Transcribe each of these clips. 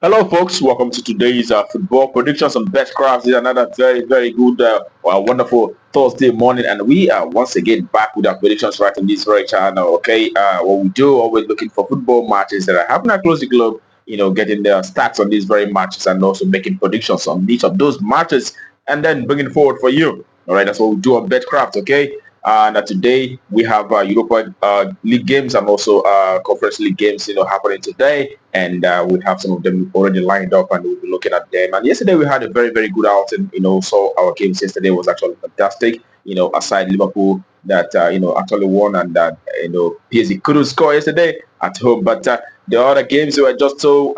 Hello, folks. Welcome to today's football predictions on Betcraft. This is another very good, wonderful Thursday morning, and we are once again back with our predictions right on this very channel. Okay, what we do, always looking for football matches that are happening across the globe. Getting the stats on these very matches and also making predictions on each of those matches, and then bringing forward for you. All right, that's what we do on Betcraft. Okay. And today we have Europa League games and also Conference League games, happening today. And we have some of them already lined up, and we'll be looking at them. And yesterday we had a very good outing. So our games yesterday was actually fantastic. Aside Liverpool that actually won, and that PSG couldn't score yesterday at home, but the other games were just so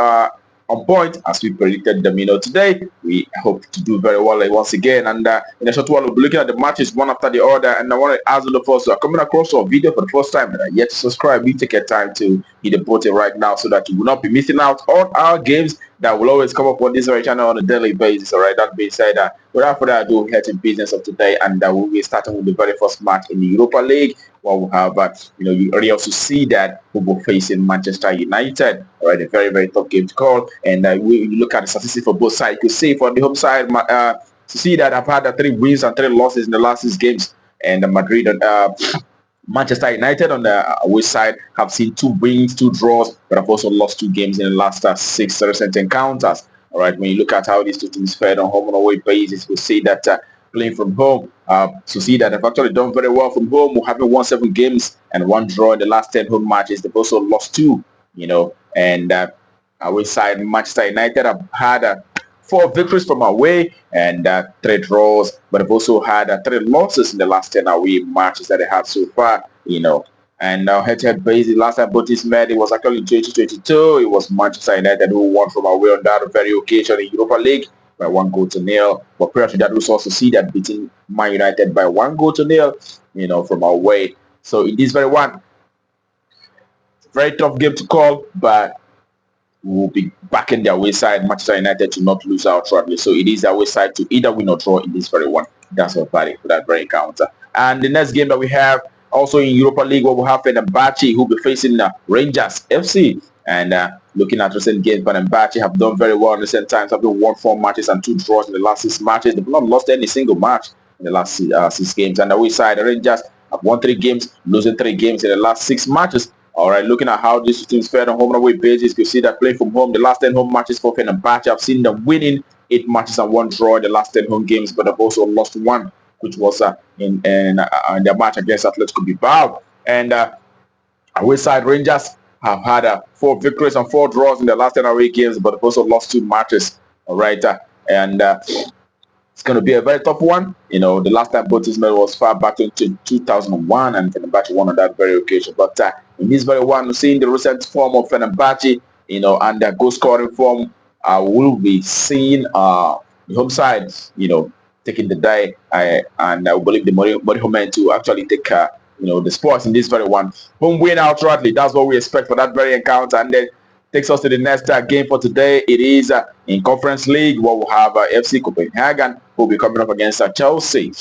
on point as we predicted them. Today we hope to do very well once again, and in a short while we'll be looking at the matches one after the other. And I want to ask the first coming across our video for the first time and are yet to subscribe, you take your time to hit the button right now so that you will not be missing out on our games that will always come up on this very channel on a daily basis. All right, that being said, without further ado, head to business of today, and we'll be starting with the very first match in the Europa League. Well, we have, you already also see that we will facing Manchester United. All right, a very tough game to call. And we look at the statistics for both sides. You see for the home side, Sociedad have had 3 wins and 3 losses in the last 6 games. And Madrid and Manchester United on the away side have seen 2 wins, 2 draws, but have also lost 2 games in the last 6 recent encounters. All right, when you look at how these 2 teams fared on home and away basis, we see that playing from home, Sociedad have actually done very well from home, having won 7 games and 1 draw in the last 10 home matches. They've also lost 2, and away side Manchester United have had 4 victories from away and 3 draws, but have also had 3 losses in the last 10 away matches that they have so far, And now head-to-head basis, last time both teams met, it was actually in 2022. It was Manchester United who won from away on that very occasion in Europa League by 1-0. But prior to that, we also see that beating Man United by 1-0, from away. So in this very one, very tough game to call, but will be backing their way side, Manchester United, to not lose out shortly. So it is their way side to either win or draw in this very one. That's our party for that very encounter. And the next game that we have also in Europa League, where we'll have Fenerbahce, who will be facing Rangers FC. And looking at recent games, Fenerbahce have done very well in recent times, having won 4 matches and 2 draws in the last 6 matches. They've not lost any single match in the last 6 games. And the away side, the Rangers have won 3 games, losing 3 games in the last 6 matches. All right, looking at how these teams fared on home and away basis, you see that playing from home, the last 10 home matches for Fenerbahce, I've seen them winning 8 matches and 1 draw in the last 10 home games, but have also lost 1, which was in their match against Atletico Bilbao. And away side Rangers have had 4 victories and 4 draws in the last 10 away games, but have also lost 2 matches. All right, and it's going to be a very tough one. The last time both teams met was far back in 2001, and Fenerbahce won on that very occasion. But in this very one, seeing the recent form of Fenerbahce, and their goal scoring form, will be seeing the home side, taking the day. And I believe the Morihomen to actually take the sports in this very one. Home win outrightly. That's what we expect for that very encounter. And then takes us to the next game for today. It is in Conference League, where we'll have FC Copenhagen, who will be coming up against Chelsea.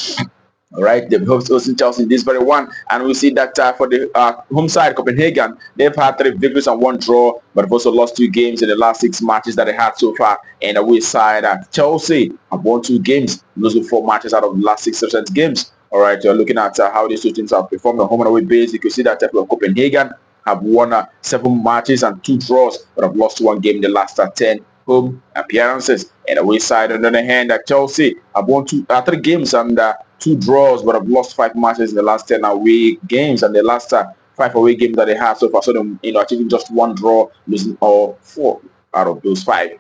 All right, they've hosting Chelsea in this very one, and we see that for the home side, Copenhagen, they've had 3 victories and 1 draw, but have also lost 2 games in the last 6 matches that they had so far. And away side, Chelsea have won 2 games, losing 4 matches out of the last 6 recent games. All right, you're looking at how these 2 teams have performed on home and away basis. You can see that Copenhagen have won 7 matches and 2 draws, but have lost 1 game in the last 10 home appearances. And away side, on the other hand, Chelsea have won 3 games and 2 draws, but have lost 5 matches in the last 10 away games, and the last 5 away games that they have so far. So them, achieving just 1 draw, losing all 4 out of those 5.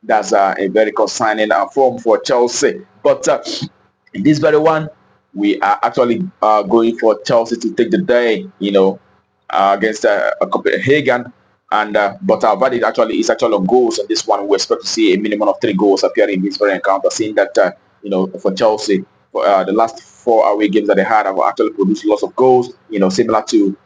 That's a very concerning form for Chelsea. But in this very one, we are actually going for Chelsea to take the day, against Copenhagen. And but our verdict actually is on goals. And this one we expect to see a minimum of 3 goals appearing in this very encounter. Seeing that for Chelsea, the last 4 away games that they had have actually produced lots of goals. Similar to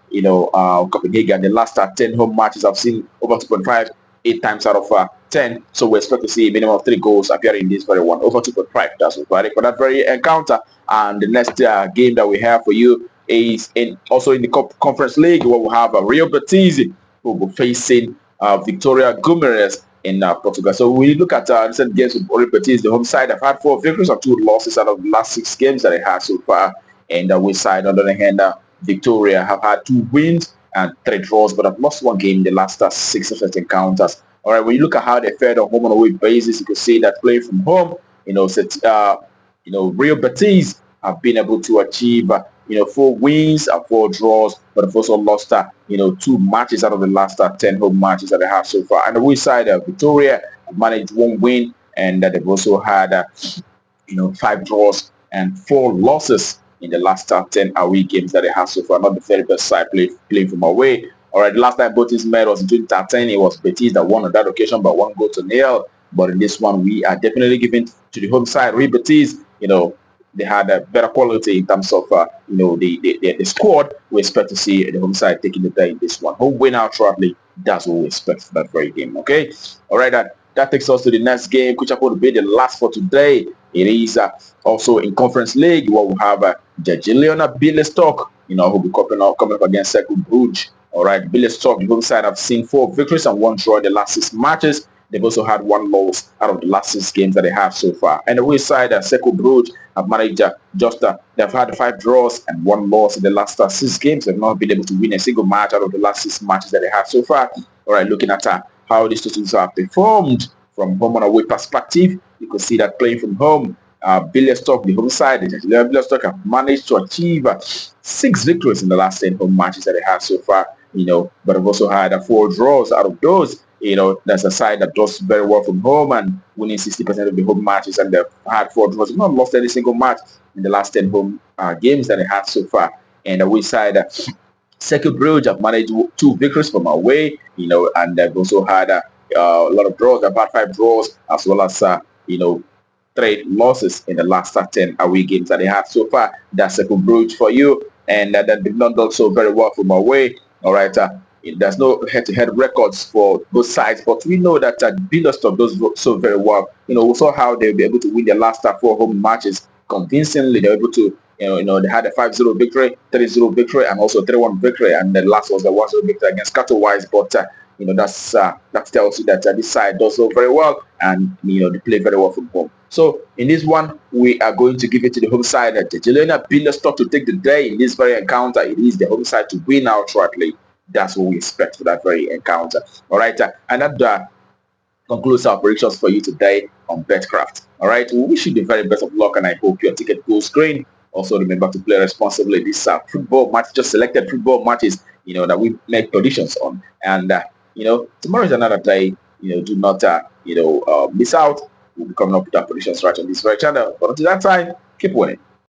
Copenhagen. The last 10 home matches I've seen over 2.5 8 times out of 10. So we expect to see a minimum of 3 goals appearing in this very one, over 2.5. That's what for that very encounter. And the next game that we have for you is also in the Conference League, where we have Real Betis, who will be facing Vitória Guimarães. in Portugal. So we look at recent games with Betis. The home side have had 4 victories and 2 losses out of the last 6 games that they had so far. And the away side, on the other hand, Vitória have had 2 wins and 3 draws, but have lost 1 game in the last 6 of encounters. All right, when you look at how they fared on home and away basis, you can see that playing from home, Real Betis have been able to achieve 4 wins and 4 draws, but have also lost 2 matches out of the last 10 home matches that they have so far. And the away side, Vitória have managed 1 win, and they've also had 5 draws and 4 losses in the last 10 away games that they have so far. Not the very best side playing from away. All right, the last time both teams met was in 2013. It was Betis that won on that occasion by 1-0. But in this one, we are definitely giving to the home side. Real Betis, they had a better quality in terms of the squad. We expect to see the home side taking the day in this one. Home win out shortly. That's what we expect for that very game. Okay. All right. That takes us to the next game, which will be the last for today. It is also in Conference League where we have Jagiellonia Białystok, who will be coming up against Cercle Brugge. All right, Białystok, the home side, have seen 4 victories and 1 draw in the last 6 matches. They've also had 1 loss out of the last 6 games that they have so far. And the away side, Cercle Brugge have managed they've had 5 draws and 1 loss in the last 6 games. They've not been able to win a single match out of the last 6 matches that they have so far. All right, looking at how these two teams have performed from home and away perspective, you can see that playing from home, Białystok, the home side, Białystok have managed to achieve 6 victories in the last 10 home matches that they have so far, but have also had 4 draws out of those. That's a side that does very well from home and winning 60% of the home matches, and they've had 4 draws. They've not lost any single match in the last 10 home games that they have so far. And the away side, Cercle Brugge have managed 2 victories from away, and they've also had a lot of draws. They've had 5 draws as well as 3 losses in the last 10 away games that they have so far. That's Cercle Brugge for you, and they've not done so very well from away. All right, there's no head-to-head records for both sides, but we know that Białystok does so very well. We saw how they'll be able to win their last 4 home matches convincingly. They're able to, they had a 5-0 victory, 3-0 victory, and also 3-1 victory, and the last was a 1-0 victory against Katowice. But that tells you that this side does so very well, and they play very well from home. So in this one, we are going to give it to the home side, Jagiellonia Białystok, to take the day in this very encounter. It is the home side to win outrightly. That's what we expect for that very encounter. All right, and that concludes our predictions for you today on Betcraft. All right, we wish you the very best of luck, and I hope your ticket goes green. Also, remember to play responsibly. These are football matches, just selected football matches, that we make predictions on. And tomorrow is another day. Do not miss out. We'll be coming up with our predictions right on this very channel. But until that time, keep winning.